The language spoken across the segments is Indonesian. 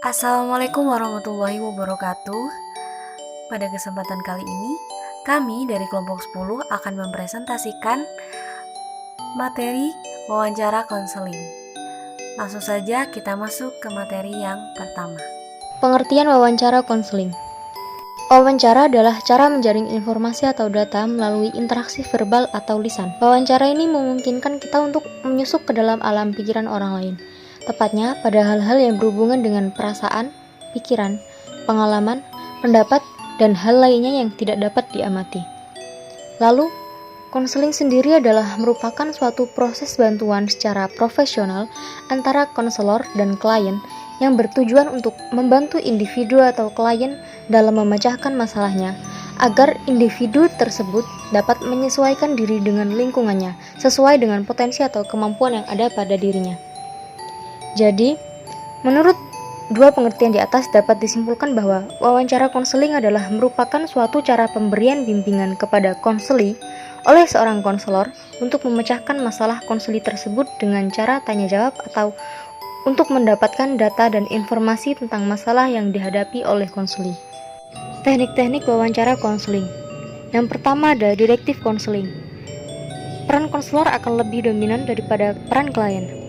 Assalamualaikum warahmatullahi wabarakatuh. Pada kesempatan kali ini, kami dari kelompok 10 akan mempresentasikan materi wawancara konseling. Langsung saja kita masuk ke materi yang pertama. Pengertian wawancara konseling. Wawancara adalah cara menjaring informasi atau data melalui interaksi verbal atau lisan. Wawancara ini memungkinkan kita untuk menyusup ke dalam alam pikiran orang lain, tepatnya pada hal-hal yang berhubungan dengan perasaan, pikiran, pengalaman, pendapat, dan hal lainnya yang tidak dapat diamati. Lalu, konseling sendiri adalah merupakan suatu proses bantuan secara profesional antara konselor dan klien yang bertujuan untuk membantu individu atau klien dalam memecahkan masalahnya, agar individu tersebut dapat menyesuaikan diri dengan lingkungannya sesuai dengan potensi atau kemampuan yang ada pada dirinya. Jadi, menurut dua pengertian di atas dapat disimpulkan bahwa wawancara konseling adalah merupakan suatu cara pemberian bimbingan kepada konseli oleh seorang konselor untuk memecahkan masalah konseli tersebut dengan cara tanya jawab atau untuk mendapatkan data dan informasi tentang masalah yang dihadapi oleh konseli. Teknik-teknik wawancara konseling. Yang pertama ada direktif konseling. Peran konselor akan lebih dominan daripada peran klien.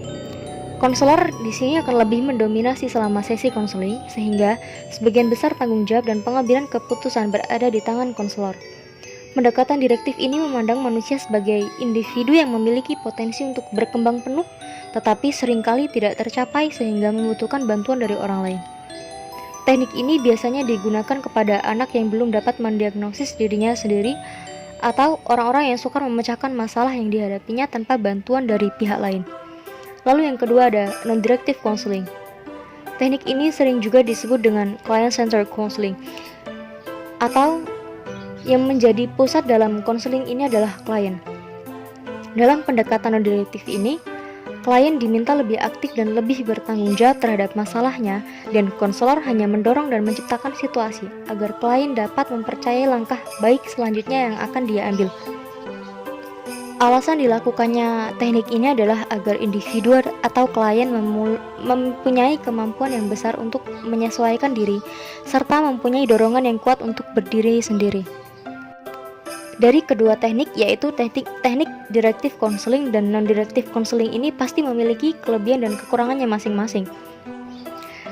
Konselor di sini akan lebih mendominasi selama sesi konseling, sehingga sebagian besar tanggung jawab dan pengambilan keputusan berada di tangan konselor. Pendekatan direktif ini memandang manusia sebagai individu yang memiliki potensi untuk berkembang penuh, tetapi seringkali tidak tercapai sehingga membutuhkan bantuan dari orang lain. Teknik ini biasanya digunakan kepada anak yang belum dapat mendiagnosis dirinya sendiri atau orang-orang yang sukar memecahkan masalah yang dihadapinya tanpa bantuan dari pihak lain. Lalu yang kedua ada non-directive counseling. Teknik ini sering juga disebut dengan client-centered counseling, atau yang menjadi pusat dalam konseling ini adalah klien. Dalam pendekatan non-direktif ini, klien diminta lebih aktif dan lebih bertanggung jawab terhadap masalahnya, dan konselor hanya mendorong dan menciptakan situasi agar klien dapat mempercayai langkah baik selanjutnya yang akan dia ambil. Alasan dilakukannya teknik ini adalah agar individu atau klien mempunyai kemampuan yang besar untuk menyesuaikan diri, serta mempunyai dorongan yang kuat untuk berdiri sendiri. Dari kedua teknik, yaitu teknik directive counseling dan non-directive counseling ini pasti memiliki kelebihan dan kekurangannya masing-masing.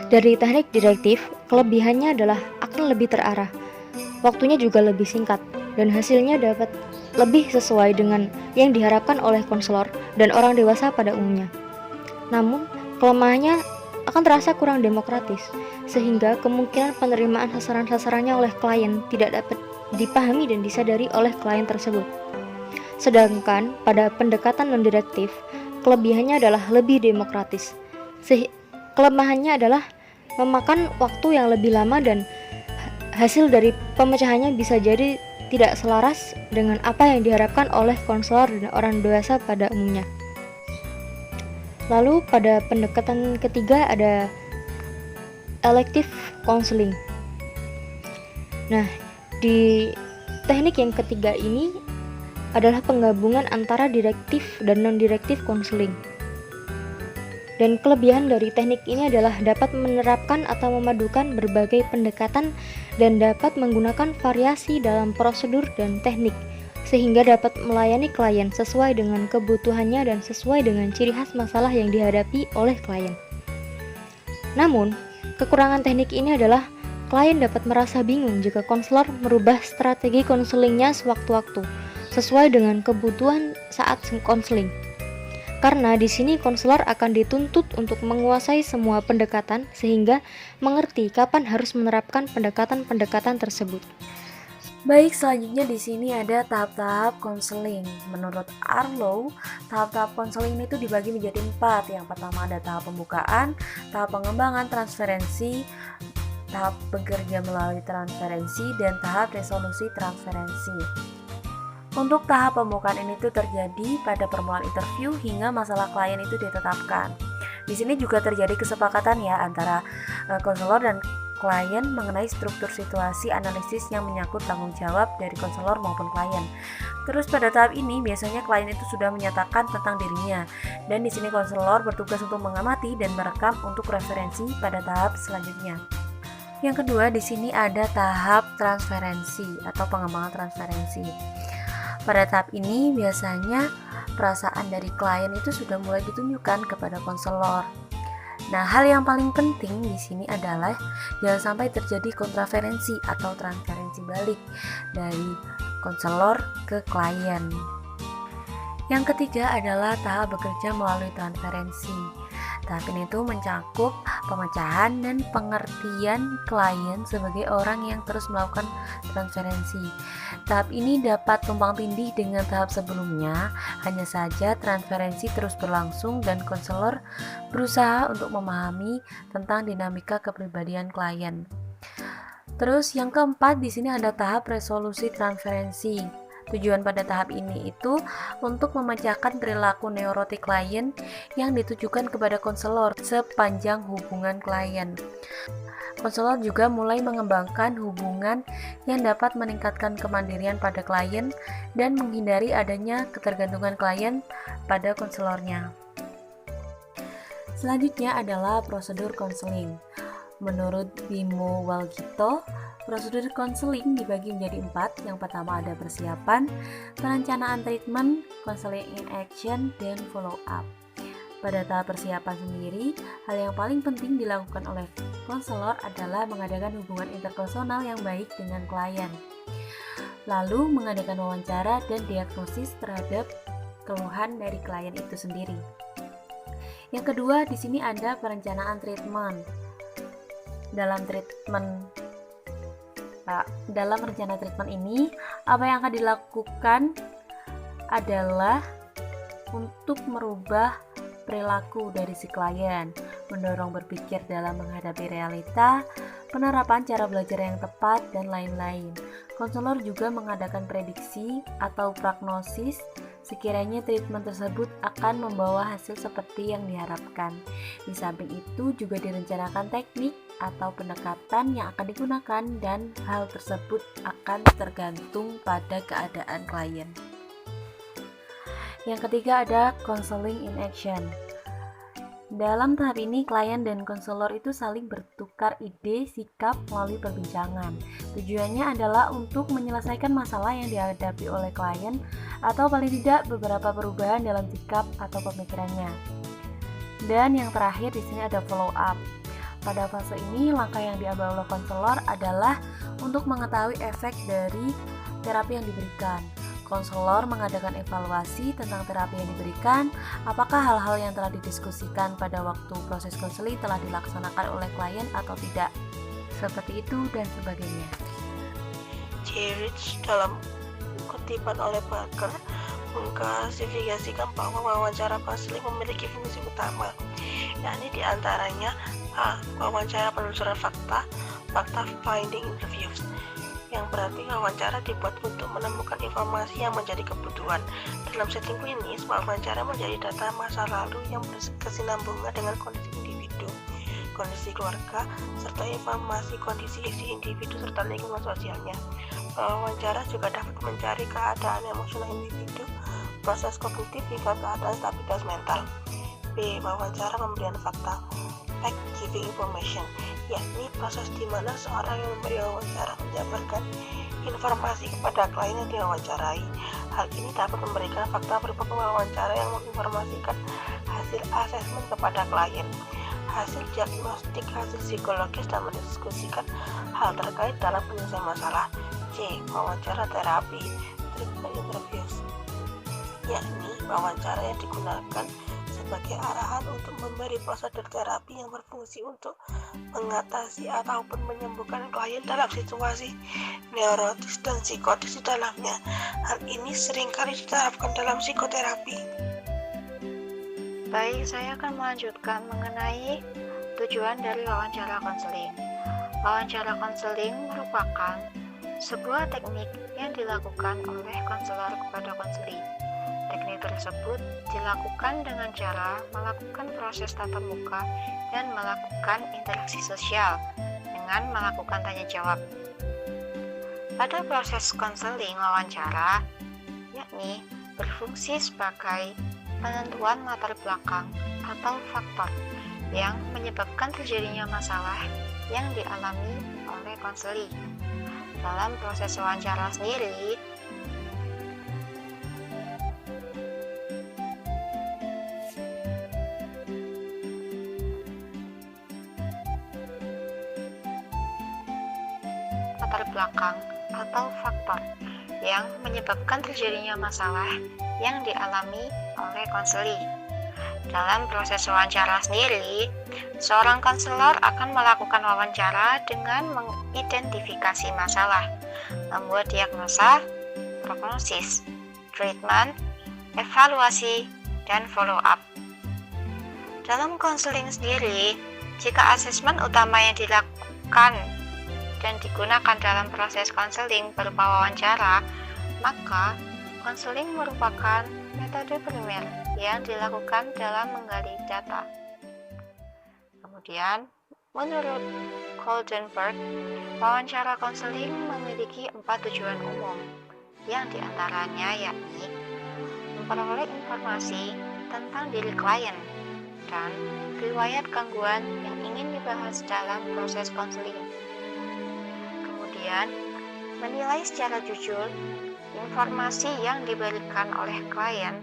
Dari teknik direktif, kelebihannya adalah akan lebih terarah, waktunya juga lebih singkat, dan hasilnya dapat lebih sesuai dengan yang diharapkan oleh konselor dan orang dewasa pada umumnya. Namun, kelemahannya akan terasa kurang demokratis, sehingga kemungkinan penerimaan sasaran-sasarannya oleh klien tidak dapat dipahami dan disadari oleh klien tersebut. Sedangkan pada pendekatan non-direktif, kelebihannya adalah lebih demokratis. Kelemahannya adalah memakan waktu yang lebih lama dan hasil dari pemecahannya bisa jadi tidak selaras dengan apa yang diharapkan oleh konselor dan orang dewasa pada umumnya. Lalu pada pendekatan ketiga ada elective counseling. Nah, di teknik yang ketiga ini adalah penggabungan antara direktif dan non-direktif counseling. Dan kelebihan dari teknik ini adalah dapat menerapkan atau memadukan berbagai pendekatan dan dapat menggunakan variasi dalam prosedur dan teknik, sehingga dapat melayani klien sesuai dengan kebutuhannya dan sesuai dengan ciri khas masalah yang dihadapi oleh klien. Namun, kekurangan teknik ini adalah klien dapat merasa bingung jika konselor merubah strategi konselingnya sewaktu-waktu, sesuai dengan kebutuhan saat konseling. Karena di sini konselor akan dituntut untuk menguasai semua pendekatan sehingga mengerti kapan harus menerapkan pendekatan-pendekatan tersebut. Baik, selanjutnya di sini ada tahap-tahap konseling. Menurut Arlo, tahap-tahap konseling itu dibagi menjadi 4. Yang pertama ada tahap pembukaan, tahap pengembangan, transferensi, tahap bekerja melalui transferensi, dan tahap resolusi transferensi. Untuk tahap pembukaan ini tuh terjadi pada permulaan interview hingga masalah klien itu ditetapkan. Di sini juga terjadi kesepakatan ya antara konselor dan klien mengenai struktur situasi analisis yang menyangkut tanggung jawab dari konselor maupun klien. Terus pada tahap ini biasanya klien itu sudah menyatakan tentang dirinya, dan di sini konselor bertugas untuk mengamati dan merekam untuk referensi pada tahap selanjutnya. Yang kedua, di sini ada tahap transferensi atau pengembangan transferensi. Pada tahap ini biasanya perasaan dari klien itu sudah mulai ditunjukkan kepada konselor. Nah, hal yang paling penting di sini adalah jangan sampai terjadi kontraferensi atau transferensi balik dari konselor ke klien. Yang ketiga adalah tahap bekerja melalui transferensi. Tahap ini tuh mencakup pemecahan dan pengertian klien sebagai orang yang terus melakukan transferensi. Tahap ini dapat tumpang tindih dengan tahap sebelumnya, hanya saja transferensi terus berlangsung dan konselor berusaha untuk memahami tentang dinamika kepribadian klien. Terus yang keempat di sini ada tahap resolusi transferensi. Tujuan pada tahap ini itu untuk memecahkan perilaku neurotik klien yang ditujukan kepada konselor sepanjang hubungan klien. Konselor juga mulai mengembangkan hubungan yang dapat meningkatkan kemandirian pada klien dan menghindari adanya ketergantungan klien pada konselornya. Selanjutnya adalah prosedur konseling. Menurut Bimo Walgito, prosedur konseling dibagi menjadi 4. Yang pertama ada persiapan, perencanaan treatment, counseling in action, dan follow up. Pada tahap persiapan sendiri, hal yang paling penting dilakukan oleh konselor adalah mengadakan hubungan interpersonal yang baik dengan klien. Lalu mengadakan wawancara dan diagnosis terhadap keluhan dari klien itu sendiri. Yang kedua, di sini ada perencanaan treatment. Dalam rencana treatment ini, apa yang akan dilakukan adalah untuk merubah perilaku dari si klien, mendorong berpikir dalam menghadapi realita, penerapan cara belajar yang tepat, dan lain-lain. Konselor juga mengadakan prediksi atau prognosis sekiranya treatment tersebut akan membawa hasil seperti yang diharapkan. Di samping itu juga direncanakan teknik atau pendekatan yang akan digunakan dan hal tersebut akan tergantung pada keadaan klien. Yang ketiga ada counseling in action. Dalam tahap ini, klien dan konselor itu saling bertukar ide, sikap melalui perbincangan. Tujuannya adalah untuk menyelesaikan masalah yang dihadapi oleh klien atau paling tidak beberapa perubahan dalam sikap atau pemikirannya. Dan yang terakhir di sini ada follow up. Pada fase ini, langkah yang diambil oleh konselor adalah untuk mengetahui efek dari terapi yang diberikan. Konselor mengadakan evaluasi tentang terapi yang diberikan, apakah hal-hal yang telah didiskusikan pada waktu proses konseling telah dilaksanakan oleh klien atau tidak, seperti itu dan sebagainya. J. Rich dalam kutipan oleh Parker mengklasifikasikan bahwa wawancara konseling memiliki fungsi utama, yakni diantaranya A. Wawancara penelusuran fakta finding interviews, yang berarti wawancara dibuat untuk menemukan informasi yang menjadi kebutuhan. Dalam setting klinis, wawancara menjadi data masa lalu yang berkesinambungan dengan kondisi individu, kondisi keluarga, serta informasi kondisi isi individu serta lingkungan sosialnya. Wawancara juga dapat mencari keadaan emosional individu, proses kognitif hingga keadaan stabilitas mental. B. Wawancara pemberian fakta fact giving information, yakni proses di mana seorang yang memberi wawancara menjabarkan informasi kepada klien yang diwawancarai. Hal ini dapat memberikan fakta berupa wawancara yang menginformasikan hasil asesmen kepada klien, hasil diagnostik, hasil psikologis, dan mendiskusikan hal terkait dalam penyelesaian masalah. C. Wawancara terapi treatment interviews, yakni wawancara yang digunakan sebagai arahan untuk memberi prosedur terapi yang berfungsi untuk mengatasi ataupun menyembuhkan klien dalam situasi neurotis dan psikotis di dalamnya. Hal ini seringkali diterapkan dalam psikoterapi. Baik, saya akan melanjutkan mengenai tujuan dari wawancara konseling. Wawancara konseling merupakan sebuah teknik yang dilakukan oleh konselor kepada konseli. Teknik tersebut dilakukan dengan cara melakukan proses tatap muka dan melakukan interaksi sosial dengan melakukan tanya jawab. Pada proses konseling wawancara, yakni berfungsi sebagai penentuan latar belakang atau faktor yang menyebabkan terjadinya masalah yang dialami oleh konseling. Dalam proses wawancara sendiri, latar belakang atau faktor yang menyebabkan terjadinya masalah yang dialami oleh konseling. Dalam proses wawancara sendiri, seorang konselor akan melakukan wawancara dengan mengidentifikasi masalah, membuat diagnosa, prognosis, treatment, evaluasi, dan follow up. Dalam konseling sendiri, jika asesmen utama yang dilakukan dan digunakan dalam proses konseling berupa wawancara, maka konseling merupakan metode primer yang dilakukan dalam menggali data. Kemudian, menurut Goldenberg, wawancara konseling memiliki 4 tujuan umum, yang diantaranya yakni memperoleh informasi tentang diri klien dan riwayat gangguan yang ingin dibahas dalam proses konseling. Kemudian, menilai secara jujur informasi yang diberikan oleh klien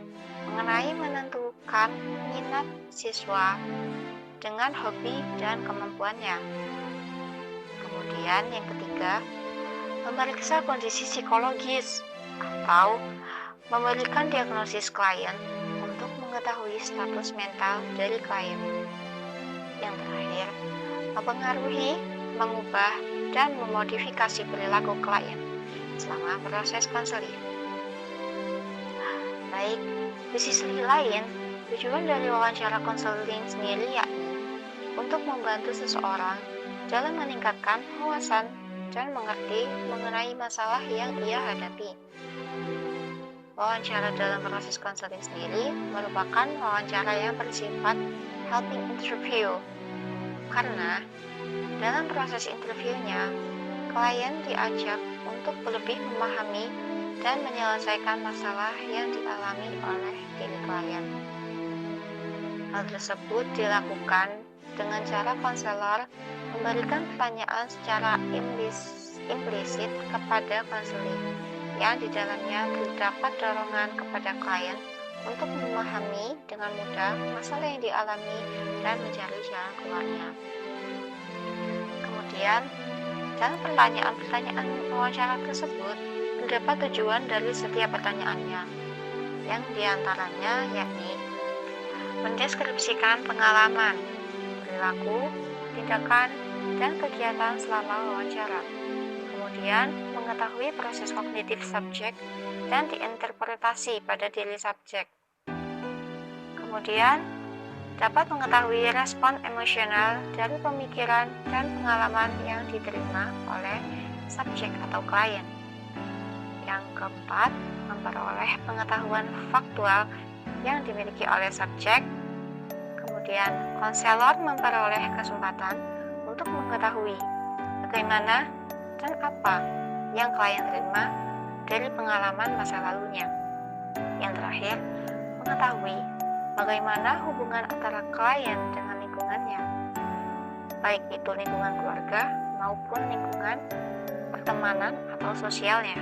mengenai menentukan minat siswa dengan hobi dan kemampuannya. Kemudian yang ketiga, memeriksa kondisi psikologis atau memberikan diagnosis klien untuk mengetahui status mental dari klien. Yang terakhir, mempengaruhi, mengubah, dan memodifikasi perilaku klien selama proses konseling. Baik, di sisi lain, tujuan dari wawancara konseling sendiri yakni untuk membantu seseorang dalam meningkatkan wawasan dan mengerti mengenai masalah yang ia hadapi. Wawancara dalam proses konseling sendiri merupakan wawancara yang bersifat helping interview, karena dalam proses interviewnya, klien diajak untuk lebih memahami dan menyelesaikan masalah yang dialami oleh diri klien. Hal tersebut dilakukan dengan cara konselor memberikan pertanyaan secara implisit kepada konseling, yang di dalamnya terdapat dorongan kepada klien untuk memahami dengan mudah masalah yang dialami dan mencari jalan keluarnya. Kemudian, dalam pertanyaan-pertanyaan wawancara tersebut, terdapat tujuan dari setiap pertanyaannya, yang diantaranya yakni mendeskripsikan pengalaman, perilaku, tindakan, dan kegiatan selama wawancara. Kemudian, mengetahui proses kognitif subjek dan diinterpretasi pada diri subjek. Kemudian, dapat mengetahui respon emosional dari pemikiran dan pengalaman yang diterima oleh subjek atau klien. Yang keempat, memperoleh pengetahuan faktual yang dimiliki oleh subjek. Kemudian, konselor memperoleh kesempatan untuk mengetahui bagaimana dan apa yang klien terima dari pengalaman masa lalunya. Yang terakhir, mengetahui bagaimana hubungan antara klien dengan lingkungannya, baik itu lingkungan keluarga maupun lingkungan pertemanan atau sosialnya.